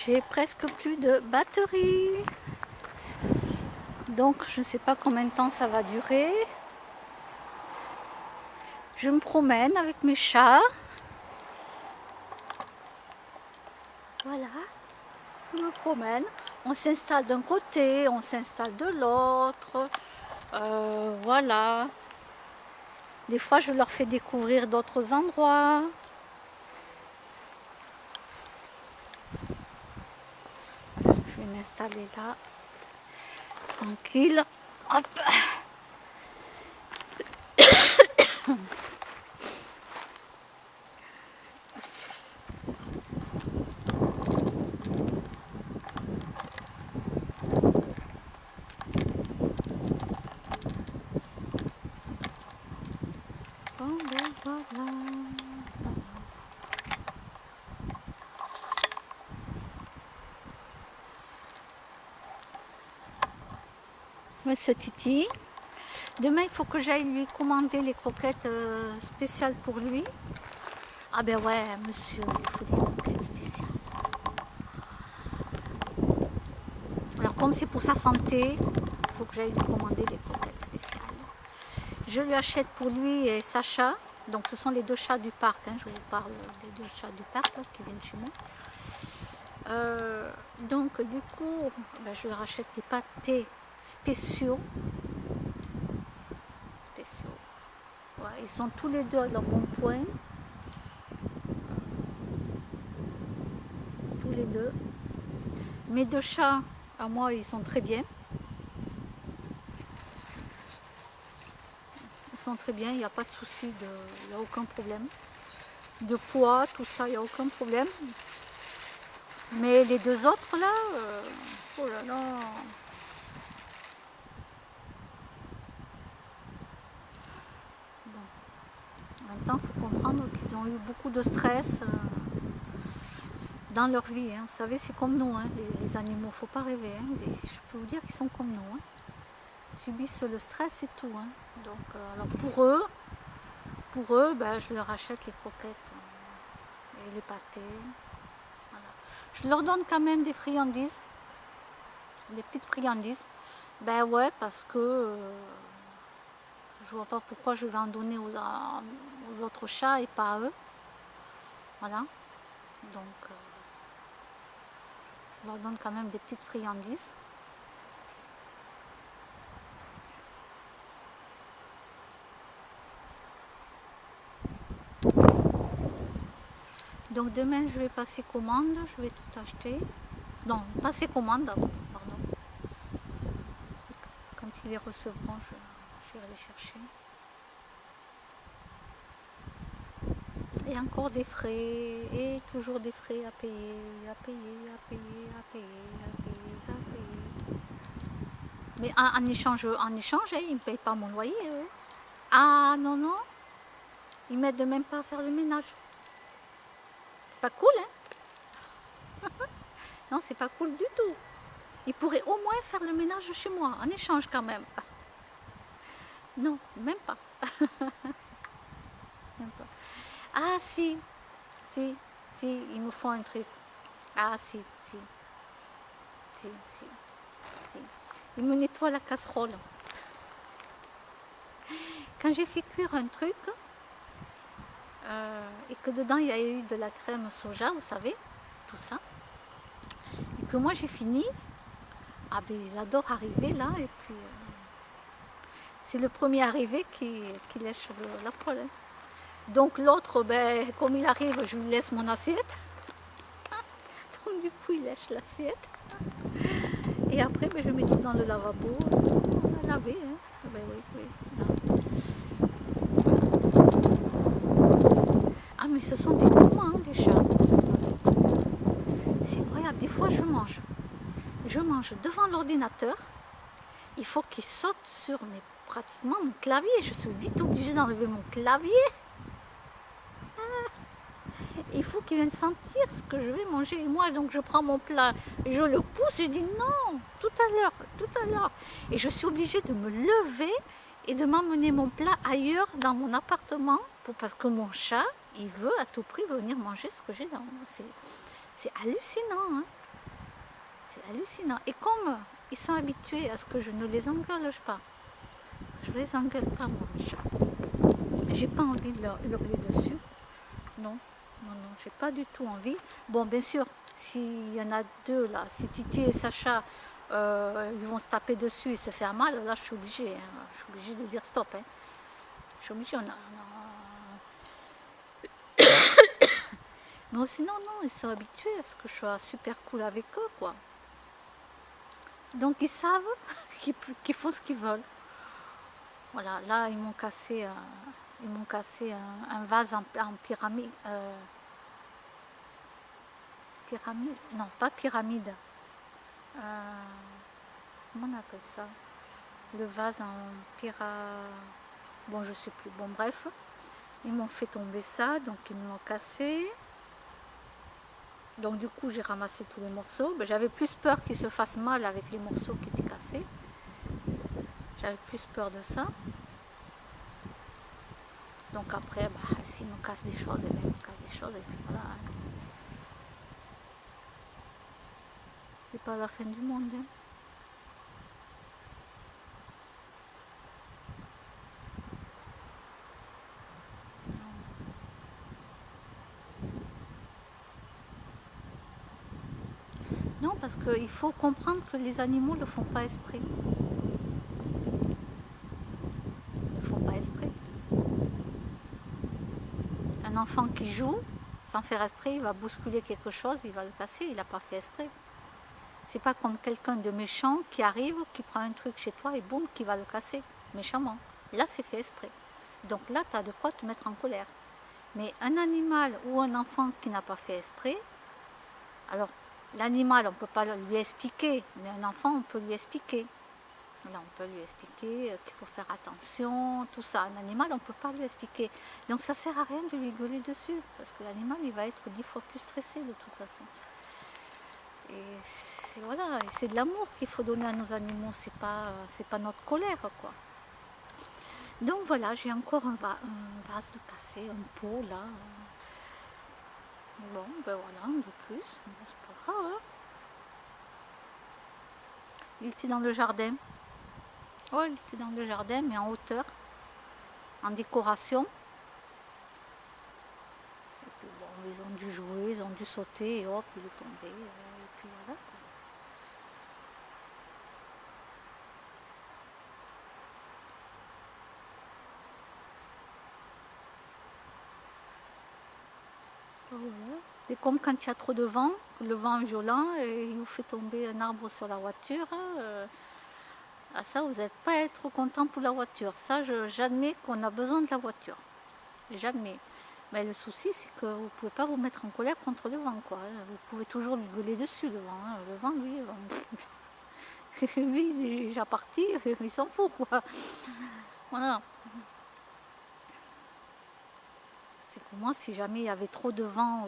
J'ai presque plus de batterie. Donc je ne sais pas combien de temps ça va durer. Je me promène avec mes chats. Voilà, je me promène. On s'installe d'un côté, on s'installe de l'autre. Voilà. Des fois, je leur fais découvrir d'autres endroits. Je vais m'installer là, tranquille. Hop. Bon, ben voilà. Monsieur Titi. Demain, il faut que j'aille lui commander les croquettes spéciales pour lui. Ah ben ouais, monsieur, il faut des croquettes spéciales. Alors comme c'est pour sa santé, il faut que j'aille lui commander les croquettes spéciales. Je lui achète pour lui et Sacha. Donc ce sont les deux chats du parc. Hein, je vous parle des deux chats du parc là, qui viennent chez moi. Donc du coup, ben, je leur achète des pâtés spéciaux. Ouais, ils sont tous les deux à leur bon point. Tous les deux. Mes deux chats, à moi, ils sont très bien. Ils sont très bien, il n'y a pas de souci, il n'y a aucun problème. De poids, tout ça, il n'y a aucun problème. Mais les deux autres là, oh là là. Bon. En même temps, il faut comprendre qu'ils ont eu beaucoup de stress dans leur vie. Hein. Vous savez, c'est comme nous, hein, les animaux, il ne faut pas rêver. Hein. Je peux vous dire qu'ils sont comme nous. Hein. Ils subissent le stress et tout. Hein. Donc, alors pour eux ben, je leur achète les croquettes et les pâtés. Voilà. Je leur donne quand même des friandises, des petites friandises. Ben ouais, parce que je vois pas pourquoi je vais en donner aux autres chats et pas à eux. Voilà. Donc, je leur donne quand même des petites friandises. Donc demain je vais passer commande, je vais tout acheter. Non, passer commande, pardon. Quand ils les recevront, je vais les chercher. Et encore des frais, et toujours des frais à payer, à payer, à payer, à payer, à payer, à payer. Mais en échange, hein, ils ne me payent pas mon loyer. Eux. Ah non, non, ils m'aident même pas à faire le ménage. C'est pas cool, hein? Non, c'est pas cool du tout. Ils pourraient au moins faire le ménage chez moi, en échange quand même. Non, même pas. Même pas. Ah si, si, ils me font un truc. Ah si. Ils me nettoient la casserole. Quand j'ai fait cuire un truc, et que dedans il y a eu de la crème soja, vous savez, tout ça, et que moi j'ai fini, ah ben ils adorent arriver là, et puis c'est le premier arrivé qui lèche la poêle. Hein. Donc l'autre, ben, comme il arrive, je lui laisse mon assiette. Donc du coup il lèche l'assiette. Et après, ben, je mets tout dans le lavabo, tout à laver. Hein. Ben, oui. Ah mais ce sont des gourmands, hein, les chats. C'est incroyable, des fois je mange devant l'ordinateur. Il faut qu'il saute sur pratiquement mon clavier. Je suis vite obligée d'enlever mon clavier. Il faut qu'il vienne sentir ce que je vais manger. Et moi, donc je prends mon plat, je le pousse, je dis non, tout à l'heure. Et je suis obligée de me lever et de m'emmener mon plat ailleurs dans mon appartement, parce que mon chat, il veut à tout prix venir manger ce que j'ai dans. C'est hallucinant. Hein. hallucinant. Et comme ils sont habitués à ce que je ne les engueule pas, je ne les engueule pas, moi, mes chats. J'ai pas envie de leur hurler dessus. Non, non, non, j'ai pas du tout envie. Bon, bien sûr, s'il y en a deux là, si Titi et Sacha ils vont se taper dessus et se faire mal, là je suis obligée. Hein, je suis obligée de dire stop. Hein. Je suis obligée. Mais sinon, non, ils sont habitués à ce que je sois super cool avec eux, quoi. Donc ils savent qu'ils font ce qu'ils veulent. Voilà, là ils m'ont cassé, un vase en pyramide. Pyramide, non pas pyramide. Comment on appelle ça? Le vase en bon je sais plus. Bon bref, ils m'ont fait tomber ça, donc ils me l'ont cassé. Donc du coup j'ai ramassé tous les morceaux. Ben, j'avais plus peur qu'ils se fassent mal avec les morceaux qui étaient cassés. J'avais plus peur de ça. Donc après, bah, s'ils me cassent des choses, et bien ils me cassent des choses et puis voilà. C'est pas la fin du monde. Hein. Non, parce qu'il faut comprendre que les animaux ne font pas esprit. Ils ne font pas esprit. Un enfant qui joue, sans faire esprit, il va bousculer quelque chose, il va le casser, il n'a pas fait esprit. C'est pas comme quelqu'un de méchant qui arrive, qui prend un truc chez toi et boum, qui va le casser, méchamment. Là, c'est fait esprit. Donc là, tu as de quoi te mettre en colère. Mais un animal ou un enfant qui n'a pas fait esprit, alors l'animal, on ne peut pas lui expliquer, mais un enfant, on peut lui expliquer. Là, on peut lui expliquer qu'il faut faire attention, tout ça. Un animal, on ne peut pas lui expliquer. Donc ça ne sert à rien de lui gueuler dessus, parce que l'animal, il va être 10 fois plus stressé de toute façon. Et voilà, c'est de l'amour qu'il faut donner à nos animaux, c'est pas notre colère, quoi. Donc voilà, j'ai encore un vase de cassé, un pot là. Bon, ben voilà, un de plus, bon, c'est pas grave. Hein. Il était dans le jardin. Oh, il était dans le jardin, mais en hauteur, en décoration. Et puis bon, ils ont dû jouer, ils ont dû sauter, et hop, il est tombé. Et puis voilà. Voilà. Et comme quand il y a trop de vent, le vent est violent, et il vous fait tomber un arbre sur la voiture. Ah ça, vous n'êtes pas trop content pour la voiture. Ça, j'admets qu'on a besoin de la voiture. J'admets. Mais le souci, c'est que vous ne pouvez pas vous mettre en colère contre le vent, quoi. Vous pouvez toujours lui gueuler dessus, le vent. Hein. Le vent, lui, lui, il est déjà parti, il s'en fout, quoi. Voilà. C'est que moi, si jamais il y avait trop de vent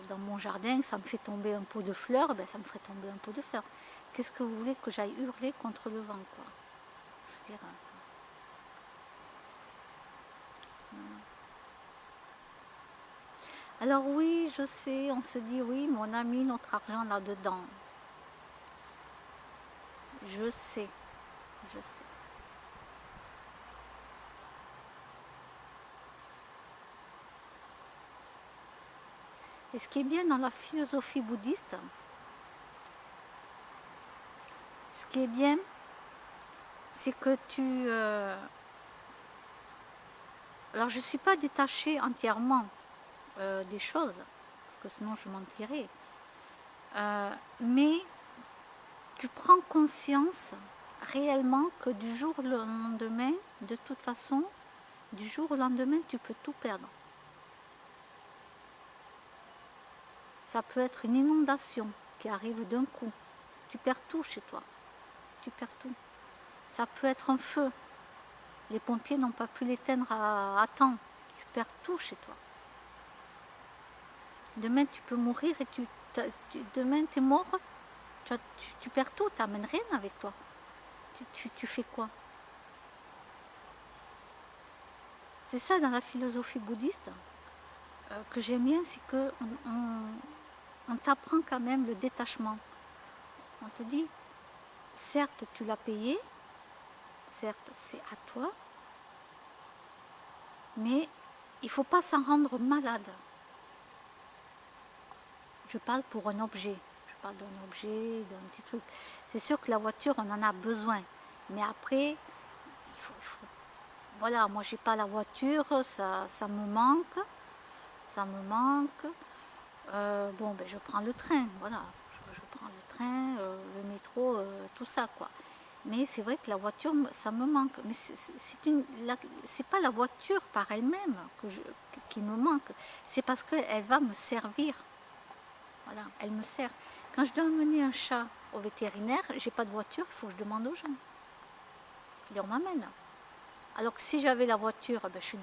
dans mon jardin, ça me fait tomber un pot de fleurs, ben, ça me ferait tomber un pot de fleurs. Qu'est-ce que vous voulez que j'aille hurler contre le vent, quoi? Je veux dire, alors oui, je sais, on se dit oui, mais on a mis notre argent là-dedans. Je sais, je sais. Et ce qui est bien dans la philosophie bouddhiste, ce qui est bien, c'est que alors je ne suis pas détachée entièrement des choses, parce que sinon je mentirais. Mais tu prends conscience réellement que du jour au lendemain, de toute façon, du jour au lendemain, tu peux tout perdre. Ça peut être une inondation qui arrive d'un coup. Tu perds tout chez toi. Tu perds tout. Ça peut être un feu. Les pompiers n'ont pas pu l'éteindre à temps. Tu perds tout chez toi. Demain, tu peux mourir et demain, tu es mort. Tu perds tout. Tu n'amènes rien avec toi. Tu fais quoi? C'est ça dans la philosophie bouddhiste que j'aime bien, c'est que on t'apprend quand même le détachement. On te dit, certes tu l'as payé, certes c'est à toi, mais il ne faut pas s'en rendre malade. Je parle pour un objet, je parle d'un objet, d'un petit truc. C'est sûr que la voiture, on en a besoin, mais après, voilà, moi j'ai pas la voiture, ça me manque, ça me manque. Bon, ben je prends le train, voilà, je prends le train, le métro, tout ça, quoi. Mais c'est vrai que la voiture, ça me manque. Mais c'est pas la voiture par elle-même qui me manque. C'est parce qu'elle va me servir. Voilà, elle me sert. Quand je dois emmener un chat au vétérinaire, j'ai pas de voiture, il faut que je demande aux gens. Et on m'amène. Alors que si j'avais la voiture, ben, je suis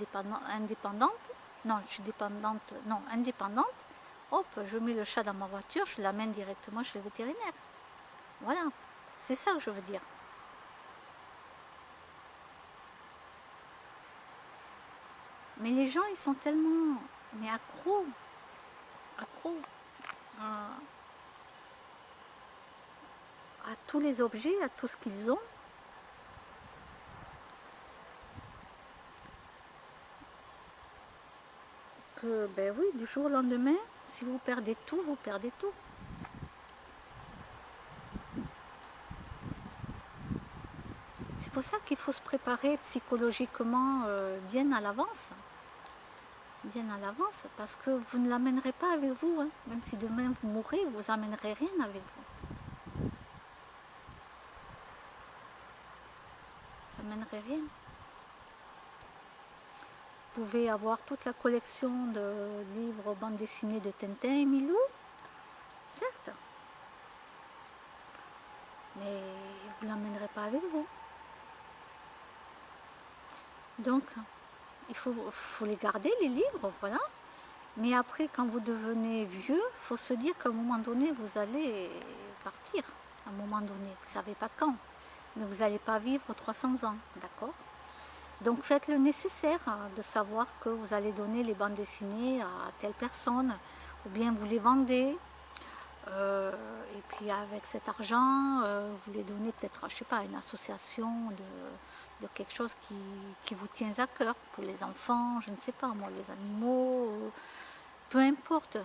indépendante. Non, je suis dépendante. Non, indépendante. Hop, je mets le chat dans ma voiture, je l'amène directement chez le vétérinaire. Voilà, c'est ça que je veux dire. Mais les gens, ils sont tellement accros à tous les objets, à tout ce qu'ils ont. Que, ben oui, du jour au lendemain, si vous perdez tout, vous perdez tout. C'est pour ça qu'il faut se préparer psychologiquement bien à l'avance. Bien à l'avance, parce que vous ne l'amènerez pas avec vous. Hein. Même si demain vous mourrez, vous n'amènerez rien avec vous. Ça n'amènerait rien. Vous pouvez avoir toute la collection de livres, bandes dessinées de Tintin et Milou, certes. Mais vous ne l'amènerez pas avec vous. Donc, il faut les garder, les livres, voilà. Mais après, quand vous devenez vieux, il faut se dire qu'à un moment donné, vous allez partir. À un moment donné, vous ne savez pas quand. Mais vous n'allez pas vivre 300 ans, d'accord? Donc faites le nécessaire de savoir que vous allez donner les bandes dessinées à telle personne, ou bien vous les vendez, et puis avec cet argent, vous les donnez peut-être, je sais pas, à une association de quelque chose qui vous tient à cœur, pour les enfants, je ne sais pas moi, les animaux, peu importe.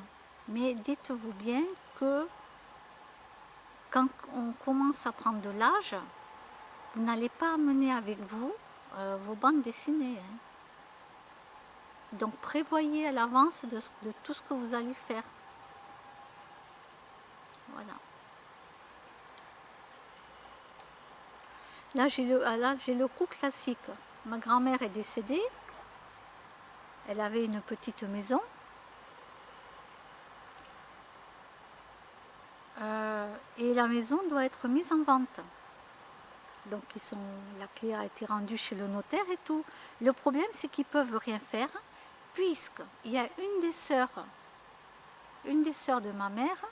Mais dites-vous bien que quand on commence à prendre de l'âge, vous n'allez pas amener avec vous vos bandes dessinées. Hein. Donc prévoyez à l'avance de tout ce que vous allez faire. Voilà. Là, j'ai le coup classique. Ma grand-mère est décédée. Elle avait une petite maison. Et la maison doit être mise en vente. Donc la clé a été rendue chez le notaire et tout. Le problème, c'est qu'ils ne peuvent rien faire, puisqu'il y a une des sœurs de ma mère,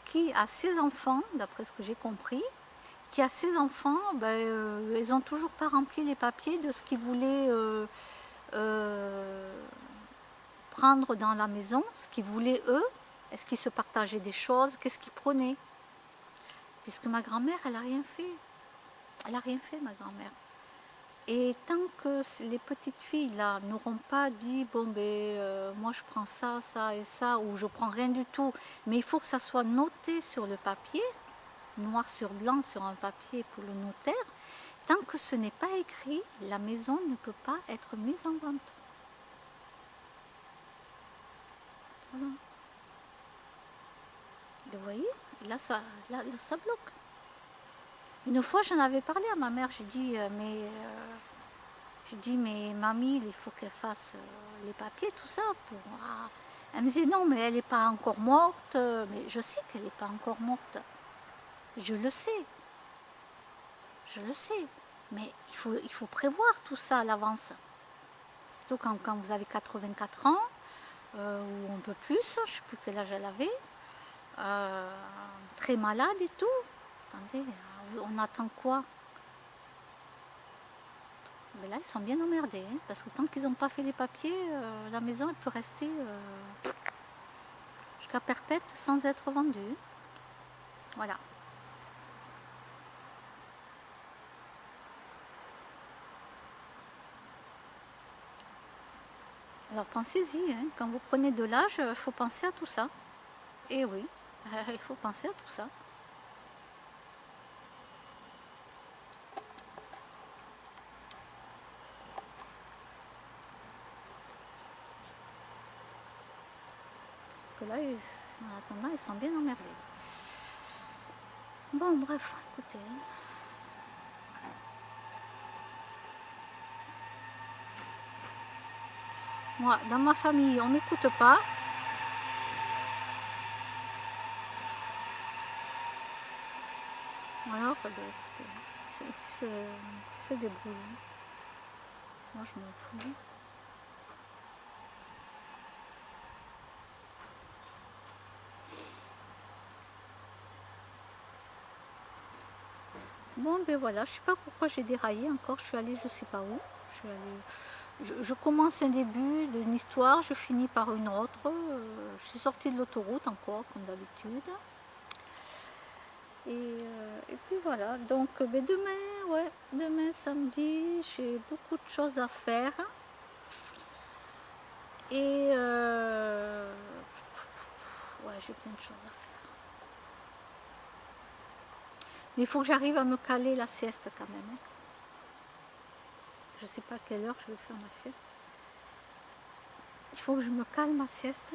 qui a ses enfants, d'après ce que j'ai compris, qui a ses enfants, ils n'ont toujours pas rempli les papiers de ce qu'ils voulaient prendre dans la maison, ce qu'ils voulaient eux. Est-ce qu'ils se partageaient des choses? Qu'est-ce qu'ils prenaient? Puisque ma grand-mère, elle n'a rien fait. Elle n'a rien fait, ma grand-mère. Et tant que les petites filles là n'auront pas dit bon moi je prends ça, ça et ça, ou je prends rien du tout, mais il faut que ça soit noté sur le papier, noir sur blanc sur un papier pour le notaire, tant que ce n'est pas écrit, la maison ne peut pas être mise en vente. Voilà. Vous voyez, là ça bloque. Une fois j'en avais parlé à ma mère, j'ai dit mais mamie, il faut qu'elle fasse les papiers, tout ça. Elle me disait non, mais elle n'est pas encore morte. Mais je sais qu'elle n'est pas encore morte. Je le sais. Je le sais. Mais il faut prévoir tout ça à l'avance. Surtout quand vous avez 84 ans, ou un peu plus, je ne sais plus quel âge elle avait, très malade et tout. Attendez, on attend quoi? Mais là, ils sont bien emmerdés, hein, parce que tant qu'ils n'ont pas fait les papiers, la maison elle peut rester jusqu'à perpète sans être vendue. Voilà. Alors pensez-y, hein, quand vous prenez de l'âge, il faut penser à tout ça. Et oui, il faut penser à tout ça. Que là, en attendant, ils sont bien emmerdés. Bon, bref, écoutez. Moi, dans ma famille, on m'écoute pas. Alors, ben, écoutez, c'est qui se débrouille. Moi, je m'en fous. Bon, ben voilà, je sais pas pourquoi j'ai déraillé encore. Je suis allée, je sais pas où. Je suis allée, je commence un début d'une histoire, je finis par une autre. Je suis sortie de l'autoroute encore, comme d'habitude. Et puis voilà, donc ben demain, ouais, demain samedi, j'ai beaucoup de choses à faire. Et ouais, j'ai plein de choses à faire. Mais il faut que j'arrive à me caler la sieste quand même. Hein. Je ne sais pas à quelle heure je vais faire ma sieste. Il faut que je me cale ma sieste.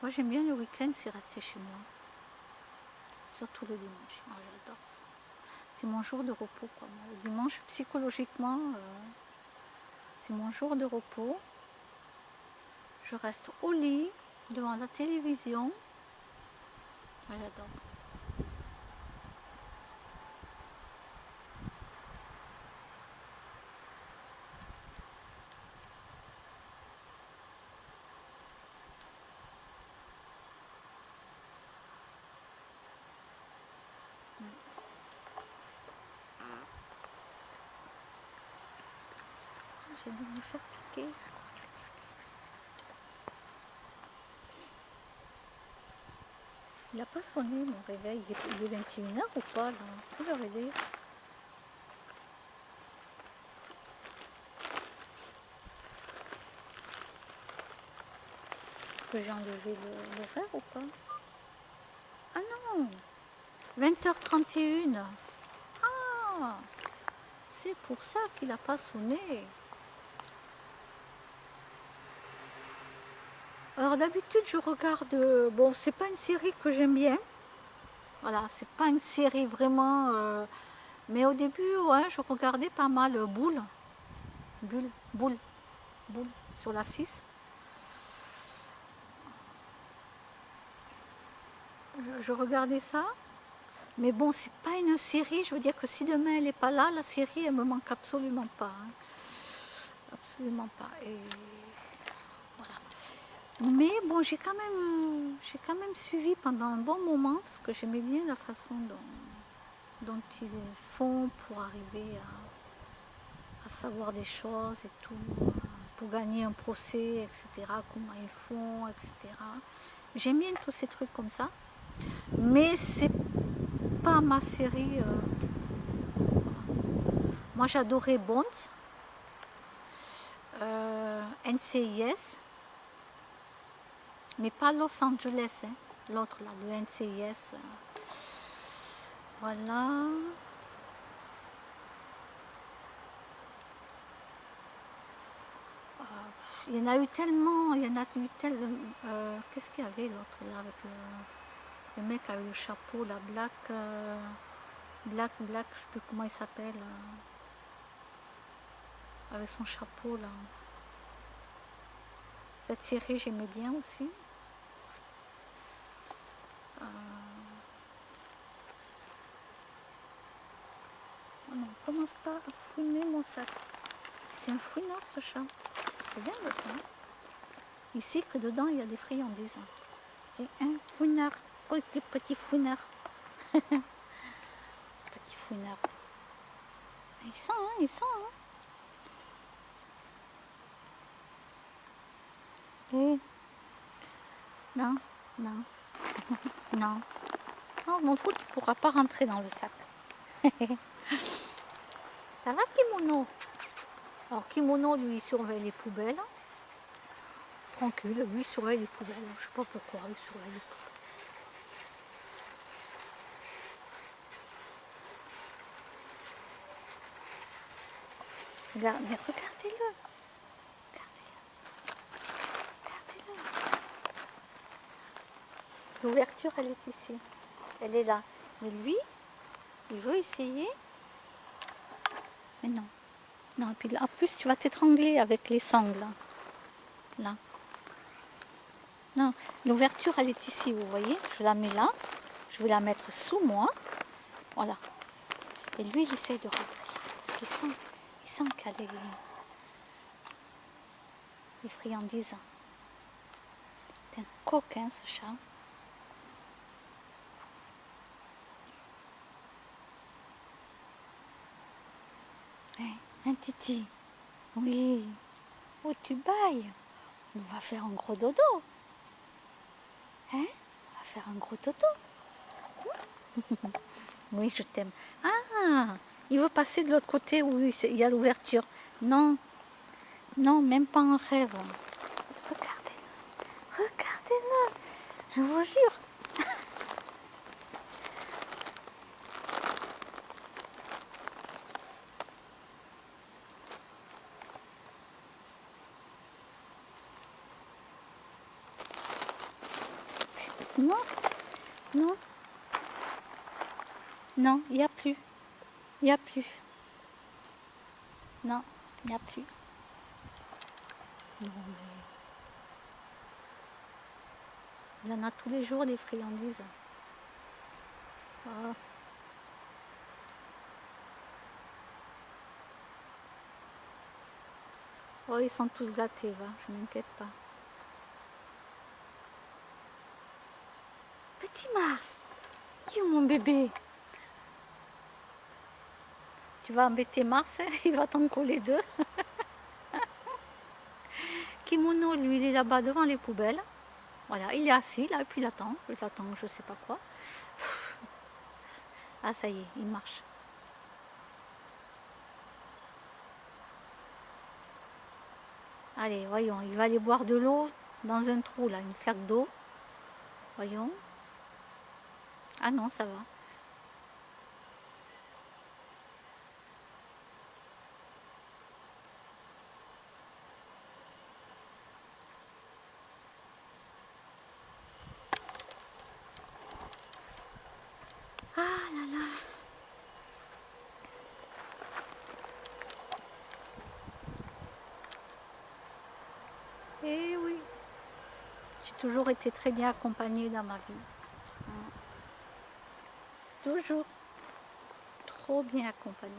Moi j'aime bien le week-end, c'est rester chez moi. Surtout le dimanche. Oh, j'adore ça. C'est mon jour de repos. Quoi. Le dimanche, psychologiquement, c'est mon jour de repos. Je reste au lit, devant la télévision. Oh, j'adore. J'ai dû me faire piquer. Il n'a pas sonné mon réveil. Il est 21h ou pas là? Quelle heure il est? Est-ce que j'ai enlevé l'horaire ou pas? Ah non! 20h31. Ah! C'est pour ça qu'il n'a pas sonné. Alors d'habitude je regarde, bon c'est pas une série que j'aime bien, voilà c'est pas une série vraiment, mais au début ouais je regardais pas mal Boule sur la 6. Je regardais ça, mais bon c'est pas une série, je veux dire que si demain elle n'est pas là, la série elle me manque absolument pas, hein. Absolument pas. Et mais bon, j'ai quand même suivi pendant un bon moment parce que j'aimais bien la façon dont ils font pour arriver à savoir des choses et tout, pour gagner un procès, etc. Comment ils font, etc. J'aime bien tous ces trucs comme ça, mais c'est pas ma série. Moi, j'adorais Bones, NCIS. Mais pas Los Angeles, hein. L'autre là, le NCIS. Voilà. Il y en a eu tellement, il y en a eu tellement. Qu'est-ce qu'il y avait l'autre là avec le mec avec le chapeau, la Black, je sais plus comment il s'appelle, avec son chapeau là. Cette série j'aimais bien aussi. Oh non, commence pas à fouiner mon sac. C'est un fouineur ce chat. C'est bien de ça. Il sait que dedans il y a des friandises. C'est un fouineur. Oh, le petit fouineur. Petit fouineur. Il sent, hein, il sent. Hein. Et... Non, non, non. Non, je m'en fous, tu ne pourras pas rentrer dans le sac. Ça va, Kimono? Alors, Kimono, lui, il surveille les poubelles. Tranquille, lui, il surveille les poubelles. Je ne sais pas pourquoi il surveille les poubelles. Regarde, mais regardez-le. Regardez-le. L'ouverture, elle est ici. Elle est là. Mais lui, il veut essayer. Mais non. Non, et puis là, en plus, tu vas t'étrangler avec les sangles. Là. Non, l'ouverture, elle est ici, vous voyez. Je la mets là. Je vais la mettre sous moi. Voilà. Et lui, il essaye de rentrer là. Parce qu'il sent qu'il y a les friandises. C'est un coquin, ce chat. Un titi. Oui. Oh, tu bailles. On va faire un gros dodo. Hein? On va faire un gros dodo. Oui, je t'aime. Ah, il veut passer de l'autre côté où il y a l'ouverture. Non, non, même pas en rêve. Regardez-le. Regardez-le. Je vous jure. Non, non, non, il n'y a plus. Il n'y a plus. Non, il n'y a plus. Non, mais... Il y en a tous les jours des friandises. Oh. Oh, ils sont tous gâtés, va, je m'inquiète pas. Petit Mars, qui est mon bébé? Tu vas embêter Mars, hein, il va t'en coller deux. Kimono, lui, il est là-bas devant les poubelles. Voilà, il est assis là, et puis il attend, je sais pas quoi. Ah, ça y est, il marche. Allez, voyons, il va aller boire de l'eau dans un trou là, une flaque d'eau. Voyons. Ah non, ça va. Ah là là. Eh oui. J'ai toujours été très bien accompagnée dans ma vie. Toujours. Trop bien accompagnée.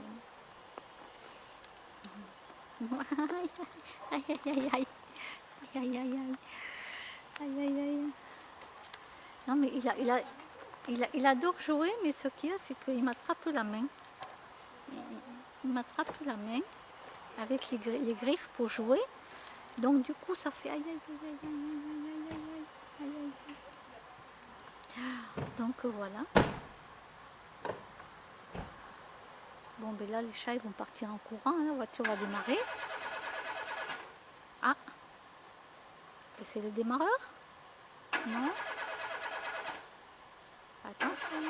Aïe aïe aïe aïe. Aïe aïe aïe. Aïe aïe aïe. Non mais il adore jouer, mais ce qu'il y a, c'est qu'il m'attrape la main. Il m'attrape la main avec les griffes pour jouer. Donc du coup, ça fait aïe aïe aïe aïe aïe aïe aïe aïe aïe. Donc voilà. Bon ben là, les chats ils vont partir en courant, hein, la voiture va démarrer. Ah, c'est le démarreur? Non? Attention.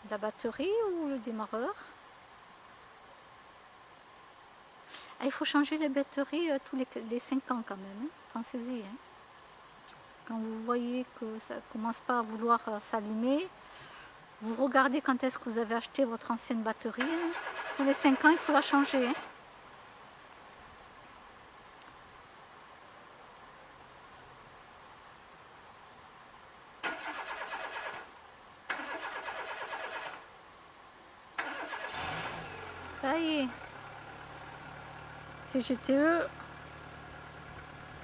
La batterie ou le démarreur? Ah, il faut changer les batteries tous les 5 ans quand même, hein. Pensez-y. Hein. Quand vous voyez que ça ne commence pas à vouloir s'allumer, vous regardez quand est-ce que vous avez acheté votre ancienne batterie. Hein. Tous les 5 ans, il faut la changer. Hein. Ça y est. Si j'étais eux,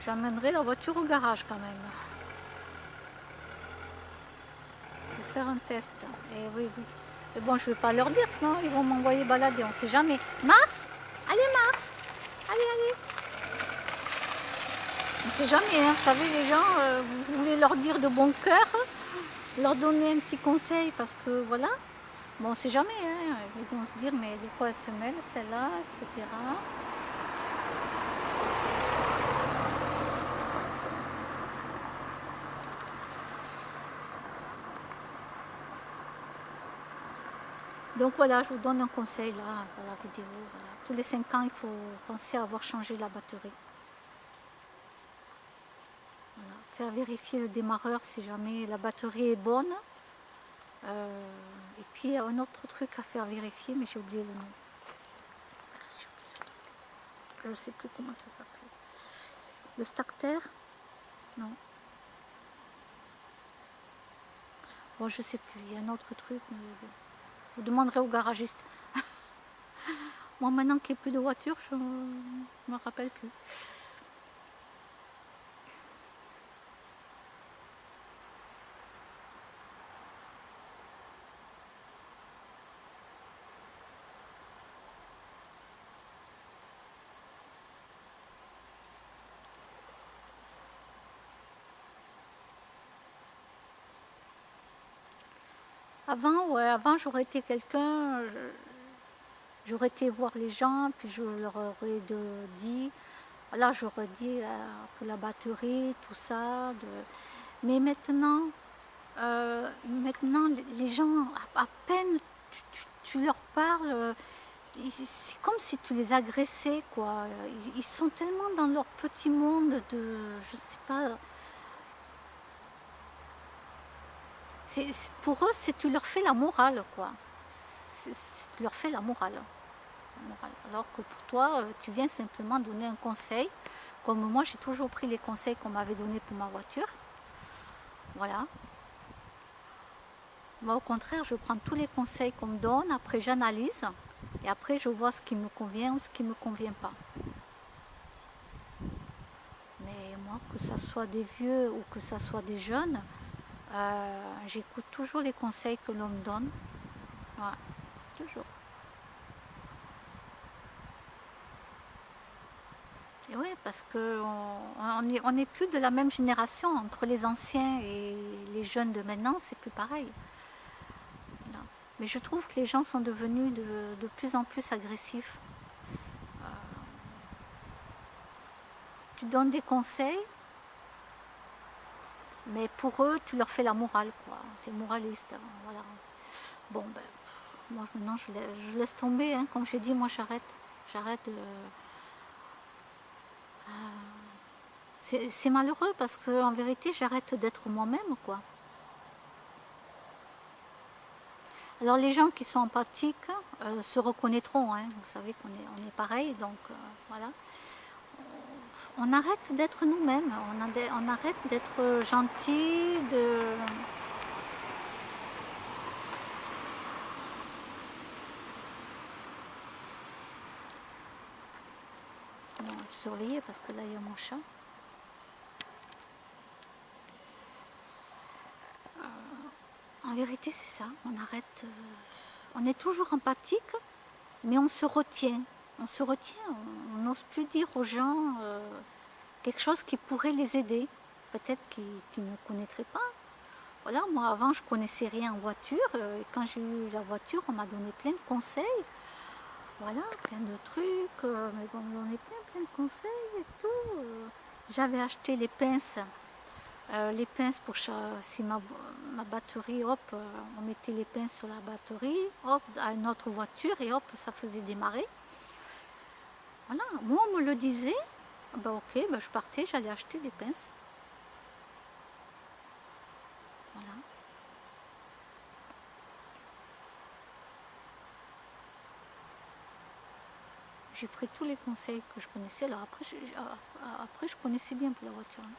j'amènerais la voiture au garage quand même. faire un test. Et oui, oui. Mais bon, je ne vais pas leur dire, sinon ils vont m'envoyer balader, on ne sait jamais. Mars? Allez, Mars! Allez, allez! On ne sait jamais, hein. Vous savez, les gens, vous voulez leur dire de bon cœur, leur donner un petit conseil, parce que voilà. Bon, on ne sait jamais, hein. Ils vont se dire, mais de quoi elle se mêle, celle-là, etc. Donc voilà, je vous donne un conseil là, pour la vidéo. Voilà. Tous les 5 ans, il faut penser à avoir changé la batterie. Voilà. Faire vérifier le démarreur si jamais la batterie est bonne. Et puis un autre truc à faire vérifier, mais j'ai oublié le nom. Je ne sais plus comment ça s'appelle. Le starter? Non. Bon, je sais plus, il y a un autre truc, mais vous demanderez au garagiste. Moi, maintenant qu'il n'y a plus de voiture, je ne me rappelle plus. Avant, ouais, avant j'aurais été quelqu'un, j'aurais été voir les gens, puis je leur aurais dit, voilà, j'aurais dit pour la batterie, tout ça. Mais maintenant, maintenant les gens, à peine tu leur parles, c'est comme si tu les agressais, quoi. Ils sont tellement dans leur petit monde de, je sais pas. Pour eux, c'est tu leur fais la morale, quoi. Tu leur fais la morale. Alors que pour toi, tu viens simplement donner un conseil. Comme moi, j'ai toujours pris les conseils qu'on m'avait donnés pour ma voiture. Voilà. Moi, au contraire, je prends tous les conseils qu'on me donne, après j'analyse, et après je vois ce qui me convient ou ce qui ne me convient pas. Mais moi, que ce soit des vieux ou que ce soit des jeunes, j'écoute toujours les conseils que l'on me donne. Ouais, toujours. Et oui, parce qu'on n'est plus de la même génération. Entre les anciens et les jeunes de maintenant, c'est plus pareil. Non. Mais je trouve que les gens sont devenus de plus en plus agressifs. Tu donnes des conseils, mais pour eux, tu leur fais la morale, quoi. Tu es moraliste, hein, voilà. Bon, ben, moi maintenant, je laisse tomber, hein. Comme j'ai dit, moi j'arrête. J'arrête. C'est malheureux parce qu'en vérité, j'arrête d'être moi-même, quoi. Alors les gens qui sont empathiques se reconnaîtront, hein. Vous savez qu'on est pareil, donc voilà. On arrête d'être nous-mêmes, on arrête d'être gentil, Bon, je surveiller parce que là il y a mon chat. En vérité c'est ça, on arrête, on est toujours empathique, mais on se retient. On se retient, on n'ose plus dire aux gens quelque chose qui pourrait les aider, peut-être qu'ils ne connaîtraient pas. Voilà, moi avant je connaissais rien en voiture, et quand j'ai eu la voiture, on m'a donné plein de conseils. Voilà, plein de trucs, mais on m'a donné plein de conseils et tout. J'avais acheté les pinces pour si ma batterie, hop, on mettait les pinces sur la batterie, hop, à une autre voiture et hop, ça faisait démarrer. Voilà, moi on me le disait, ben ok, ben je partais, j'allais acheter des pinces. Voilà. J'ai pris tous les conseils que je connaissais. Alors après, je connaissais bien pour la voiture. Hein.